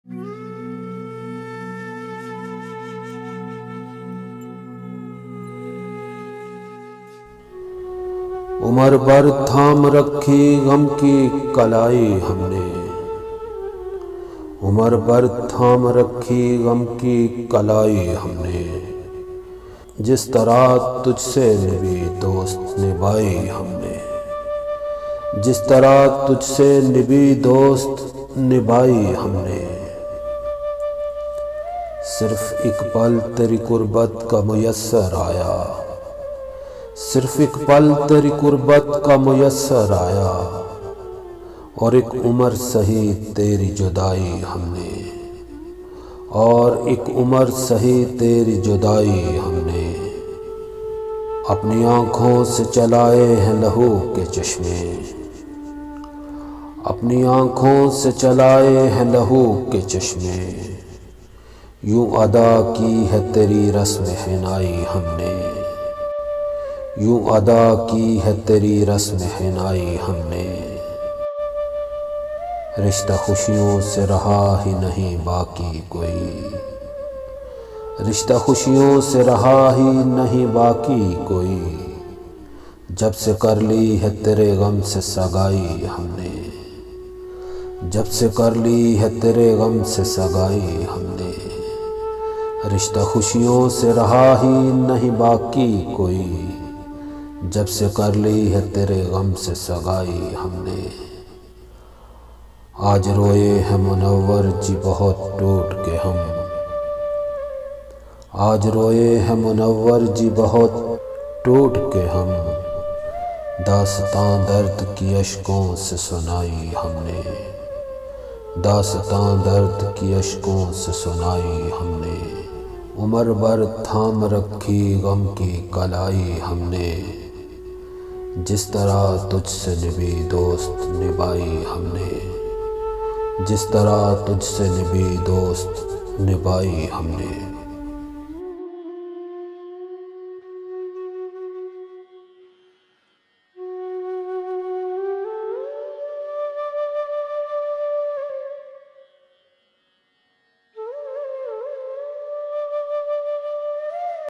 उम्र भर थाम रखी गम की कलाई हमने, उम्र भर थाम रखी गम की कलाई हमने। जिस तरह तुझसे निभी दोस्त निभाई हमने, जिस तरह तुझसे निभी दोस्त निभाई हमने। सिर्फ एक पल तेरी कुर्बत का मुयस्सर आया, सिर्फ एक पल तेरी कुर्बत का मुयस्सर आया, और एक उम्र सही तेरी जुदाई हमने, और एक उम्र सही तेरी जुदाई हमने। अपनी आँखों से चलाए हैं लहू के चश्मे, अपनी आँखों से चलाए हैं लहू के चश्मे। यूं अदा की है तेरी रस्म हिनाई हमने, यूं अदा की है तेरी रस्म हिनाई हमने। रिश्ता खुशियों से रहा ही नहीं बाकी कोई, रिश्ता खुशियों से रहा ही नहीं बाकी कोई। जब से कर ली है तेरे गम से सगाई हमने, जब से कर ली है तेरे गम से सगाई हमने। रिश्ता खुशियों से रहा ही नहीं बाकी कोई, जब से कर ली है तेरे गम से सगाई हमने। आज रोए हैं मुनव्वर जी बहुत टूट के हम, आज रोए हैं मुनव्वर जी बहुत टूट के हम। दास्तां दर्द की अश्कों से सुनाई हमने, दास्तां दर्द की अश्कों से सुनाई हमने। उम्र भर थाम रखी गम की कलाई हमने, जिस तरह तुझसे निभी दोस्त निभाई हमने, जिस तरह तुझसे निभी दोस्त निभाई हमने।